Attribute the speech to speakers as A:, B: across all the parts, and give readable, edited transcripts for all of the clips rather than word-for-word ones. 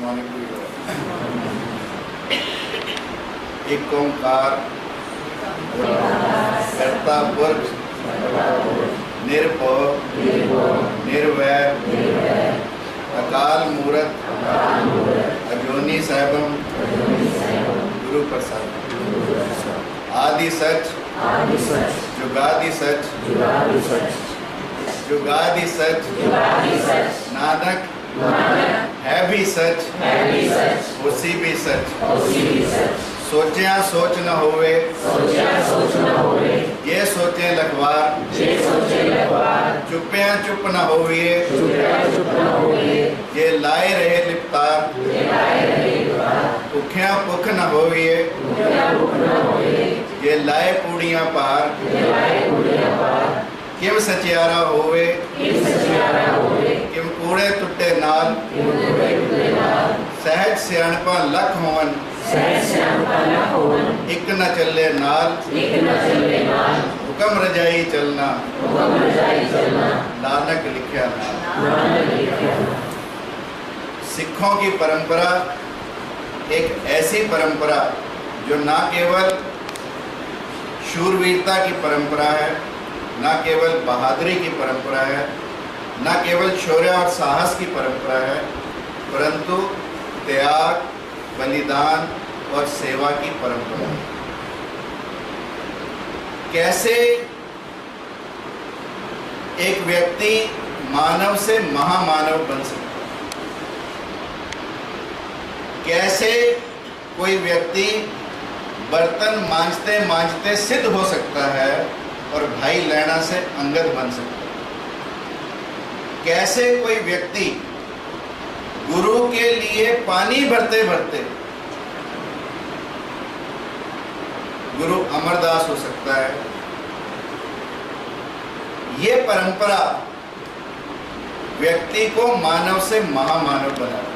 A: सम्मानित हुई। एक ओंकार कर्ता पुरुष निर्भव निर्वैर अकाल मूरत अजोनी साहिबम गुरु प्रसाद आदि सच जुगादि सच जुगादि सच नानक है भी सच उसी भी सच सोचिया सोच न होवे ये सोचे लखवार चुपिया चुप न होविए ये लाए रहे लिपतार भुखिया भुख न होविए ये लाए पूड़ियां पार किम सचियारा होवे किम कूड़े टुट्टे नाल सहज सियाणपा लख होवन एक न चले नाल हुक्म रजाई चलना नानक लिखया नाल। सिखों की परंपरा एक ऐसी परंपरा जो ना केवल शूरवीरता की परंपरा है, ना केवल बहादुरी की परंपरा है, ना केवल शौर्य और साहस की परंपरा है, परंतु त्याग बलिदान और सेवा की परंपरा। कैसे एक व्यक्ति मानव से महामानव बन सकता है, कैसे कोई व्यक्ति बर्तन मांजते मांजते सिद्ध हो सकता है और भाई लैना से अंगद बन सकता है, कैसे कोई व्यक्ति गुरु के लिए पानी भरते भरते गुरु अमरदास हो सकता है। ये परंपरा व्यक्ति को मानव से महामानव बनाती,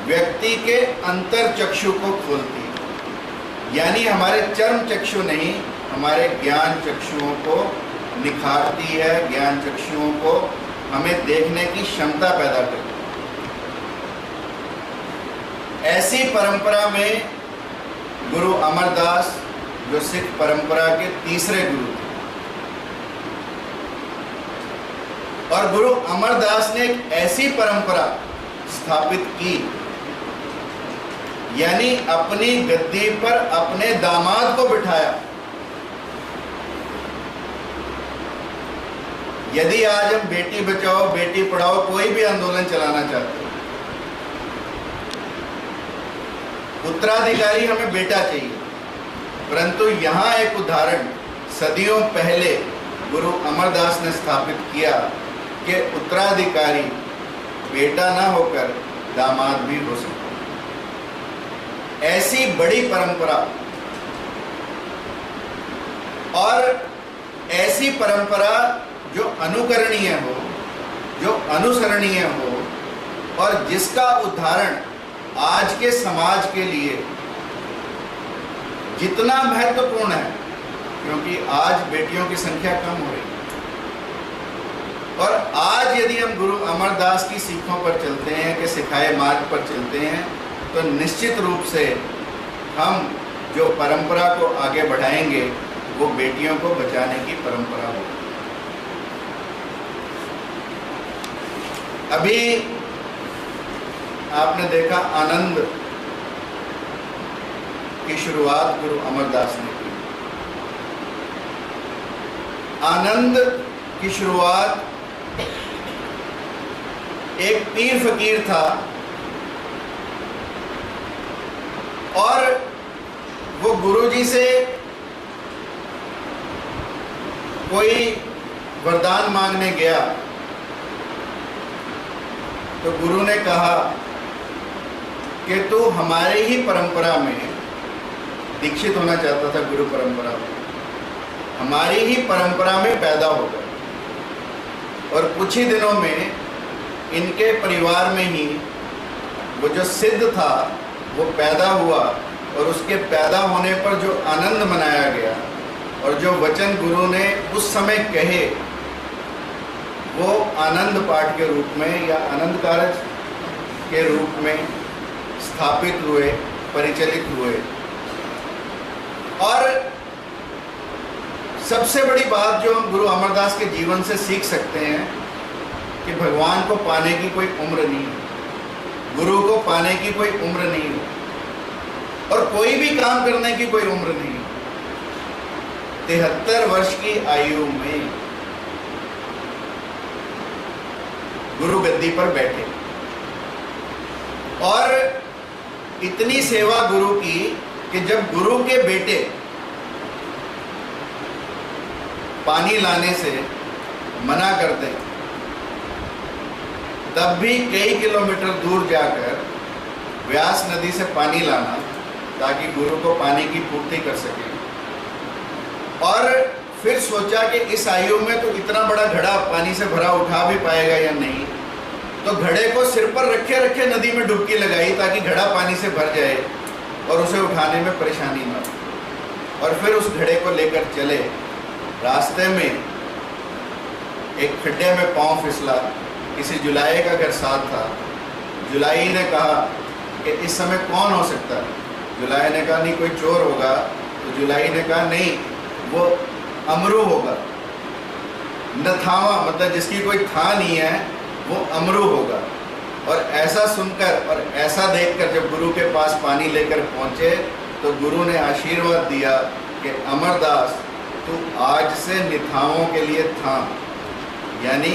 A: व्यक्ति के अंतर चक्षु को खोलती है, यानी हमारे चर्म चक्षु नहीं, हमारे ज्ञान चक्षुओं को निखारती है, ज्ञान चक्षुओं को हमें देखने की क्षमता पैदा करती है। ऐसी परंपरा में गुरु अमरदास जो सिख परंपरा के तीसरे गुरु थे, और गुरु अमरदास ने एक ऐसी परंपरा स्थापित की, यानी अपनी गद्दी पर अपने दामाद को बिठाया। यदि आज हम बेटी बचाओ बेटी पढ़ाओ कोई भी आंदोलन चलाना चाहते हैं, उत्तराधिकारी हमें बेटा चाहिए, परंतु यहाँ एक उदाहरण सदियों पहले गुरु अमरदास ने स्थापित किया कि उत्तराधिकारी बेटा ना होकर दामाद भी हो सकता है। ऐसी बड़ी परंपरा और ऐसी परंपरा जो अनुकरणीय हो, जो अनुसरणीय हो, और जिसका उदाहरण आज के समाज के लिए जितना महत्वपूर्ण है, क्योंकि आज बेटियों की संख्या कम हो रही है, और आज यदि हम गुरु अमरदास की सीखों पर चलते हैं, कि सिखाए मार्ग पर चलते हैं, तो निश्चित रूप से हम जो परंपरा को आगे बढ़ाएंगे वो बेटियों को बचाने की परंपरा होगी। अभी आपने देखा आनंद की शुरुआत गुरु अमरदास ने की। आनंद की शुरुआत एक पीर फकीर था, और वो गुरुजी से कोई वरदान मांगने गया, तो गुरु ने कहा कि तू हमारे ही परंपरा में दीक्षित होना चाहता था, गुरु परंपरा में, हमारी ही परंपरा में पैदा होगा। और कुछ ही दिनों में इनके परिवार में ही वो जो सिद्ध था वो पैदा हुआ, और उसके पैदा होने पर जो आनंद मनाया गया और जो वचन गुरु ने उस समय कहे वो आनंद पाठ के रूप में या आनंद कारज के रूप में स्थापित हुए, परिचालित हुए। और सबसे बड़ी बात जो हम गुरु अमरदास के जीवन से सीख सकते हैं कि भगवान को पाने की कोई उम्र नहीं है, गुरु को पाने की कोई उम्र नहीं है, और कोई भी काम करने की कोई उम्र नहीं है। 73 वर्ष की आयु में गुरु गद्दी पर बैठे और इतनी सेवा गुरु की कि जब गुरु के बेटे पानी लाने से मना कर दें, तब भी कई किलोमीटर दूर जाकर व्यास नदी से पानी लाना ताकि गुरु को पानी की पूर्ति कर सके। और फिर सोचा कि इस आयु में तो इतना बड़ा घड़ा पानी से भरा उठा भी पाएगा या नहीं, तो घड़े को सिर पर रखे रखे नदी में डुबकी लगाई ताकि घड़ा पानी से भर जाए और उसे उठाने में परेशानी न हो। और फिर उस घड़े को लेकर चले। रास्ते में एक खड्डे में पांव फिसला, किसी जुलाई का घर साथ था। जुलाई ने कहा कि इस समय कौन हो सकता है? जुलाई ने कहा नहीं, कोई चोर होगा। तो जुलाई ने कहा नहीं, वो अमरू होगा, नथावा, मतलब जिसकी कोई था नहीं है, वो अमरू होगा। और ऐसा सुनकर और ऐसा देखकर जब गुरु के पास पानी लेकर पहुँचे तो गुरु ने आशीर्वाद दिया कि अमरदास, तू आज से निथाओं के लिए था, यानी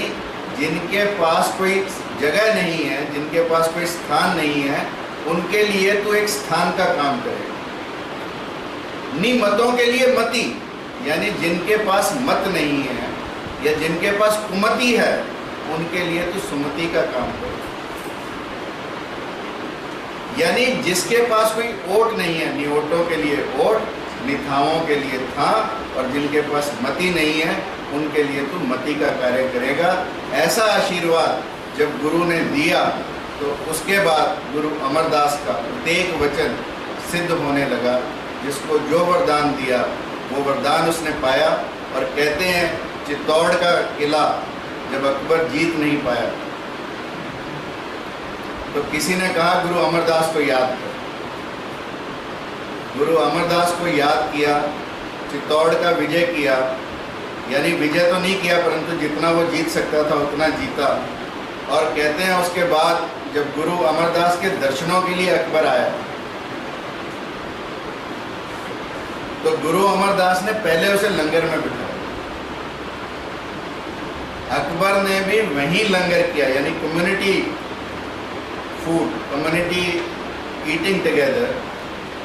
A: जिनके पास कोई जगह नहीं है, जिनके पास कोई स्थान नहीं है, उनके लिए तू एक स्थान का काम करेगा। निमतों के लिए मति, यानी जिनके पास मत नहीं है या जिनके पास कुमति है, उनके लिए तू सुमति का काम करेगा। यानी जिसके पास कोई ओट नहीं है, निओटों के लिए ओट, निथाओं के लिए था, और जिनके पास मति नहीं है उनके लिए तू मति का कार्य करेगा। ऐसा आशीर्वाद जब गुरु ने दिया तो उसके बाद गुरु अमरदास का प्रत्येक वचन सिद्ध होने लगा। जिसको जो वरदान दिया वो वरदान उसने पाया। और कहते हैं चित्तौड़ का किला जब अकबर जीत नहीं पाया तो किसी ने कहा गुरु अमरदास को याद कर। गुरु अमरदास को याद किया, चित्तौड़ का विजय किया, यानी विजय तो नहीं किया परंतु जितना वो जीत सकता था उतना जीता। और कहते हैं उसके बाद जब गुरु अमरदास के दर्शनों के लिए अकबर आया तो गुरु अमरदास ने पहले उसे लंगर में बिठाया। अकबर ने भी वहीं लंगर किया, यानी community food, community eating together,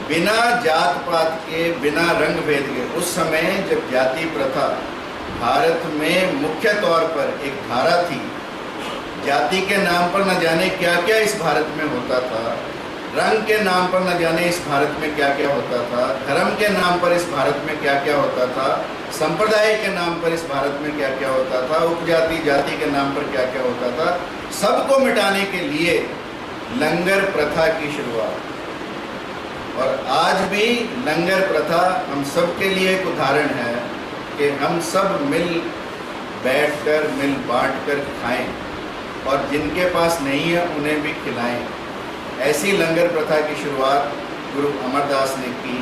A: बिना जात पात के, बिना रंग भेद के। उस समय जब जाति प्रथा भारत में मुख्य तौर पर एक धारा थी, जाति के नाम पर न जाने क्या क्या इस भारत में होता था, रंग के नाम पर न जाने इस भारत में क्या क्या होता था, धर्म के नाम पर इस भारत में क्या क्या होता था, संप्रदाय के नाम पर इस भारत में क्या क्या होता था, उपजाति जाति के नाम पर क्या क्या होता था, सबको मिटाने के लिए लंगर प्रथा की शुरुआत। और आज भी लंगर प्रथा हम सब के लिए एक उदाहरण है कि हम सब मिल बैठकर, मिल बांटकर खाएं और जिनके पास नहीं है उन्हें भी खिलाएं। ऐसी लंगर प्रथा की शुरुआत गुरु अमरदास ने की।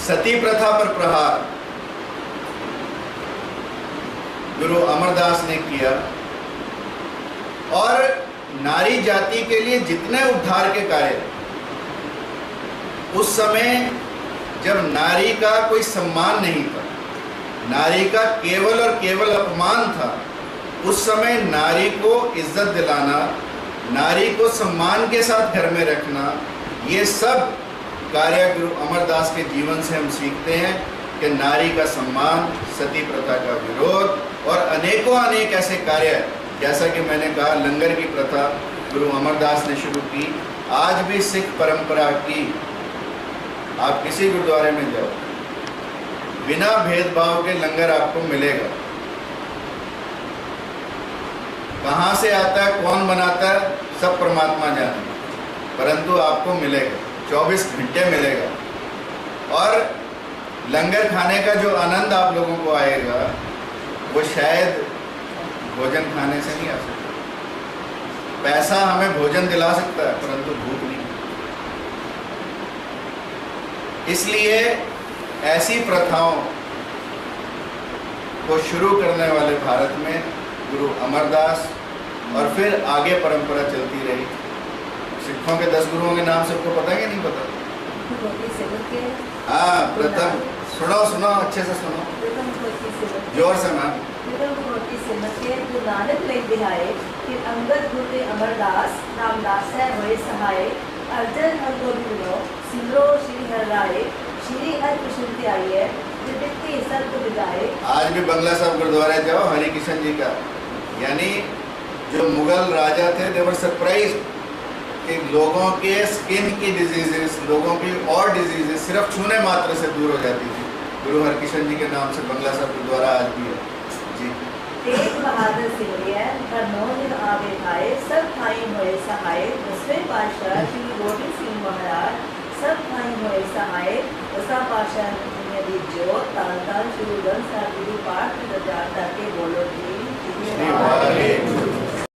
A: सती प्रथा पर प्रहार गुरु अमरदास ने किया। और नारी जाति के लिए जितने उद्धार के कार्य, उस समय जब नारी का कोई सम्मान नहीं था, नारी का केवल और केवल अपमान था, उस समय नारी को इज्जत दिलाना, नारी को सम्मान के साथ घर में रखना, ये सब कार्य गुरु अमरदास के जीवन से हम सीखते हैं कि नारी का सम्मान, सती प्रथा का विरोध और अनेकों अनेक ऐसे कार्य, जैसा कि मैंने कहा लंगर की प्रथा गुरु अमरदास ने शुरू की। आज भी सिख परंपरा की, आप किसी गुरुद्वारे में जाओ, बिना भेदभाव के लंगर आपको मिलेगा। कहाँ से आता है, कौन बनाता है, सब परमात्मा जाने, परंतु आपको मिलेगा, 24 घंटे मिलेगा। और लंगर खाने का जो आनंद आप लोगों को आएगा वो शायद भोजन खाने से नहीं आ सकता। पैसा हमें भोजन दिला सकता है परंतु भूख नहीं। इसलिए ऐसी प्रथाओं को शुरू करने वाले भारत में गुरु अमरदास और फिर आगे परंपरा चलती रही। सिखों के 10 गुरुओं के नाम सबको पता है कि नहीं पता? हाँ, प्रथम सुनो सुनो अच्छे से सुनो, जोर से मैम।
B: गुरु नानक ले बिहाए, फिर अंगद गुरु अमरदास, रामदास है हुए सहाय, अर्जन हर गोविंदो, सिमरो श्री हर राय, श्री हर कृष्ण की आइए, विद्युत सब को बिगाए। आज
A: भी बंगला साहब गुरुद्वारे जाओ, हरि किशन जी का, यानी जो मुगल राजा थे, दे वर सरप्राइज कि लोगों के स्किन की डिजीजेस, लोगों की और डिजीजेस सिर्फ छूने मात्र से दूर हो जाती थी। गुरु हरकिशन जी के नाम से बंगला साहब गुरुद्वारा आज भी है जी।
B: तेग बहादुर सिमरिया हर 9 दिन आवे खाए, सब खाई होए सहाय, 10वें पातशाह श्री गोविंद सिंह महाराज, सब खाई होए सहाय, 10वां पातशाह ने दी जो तान तान श्री ग्रंथ साहिब गुरु पाठ दरबार के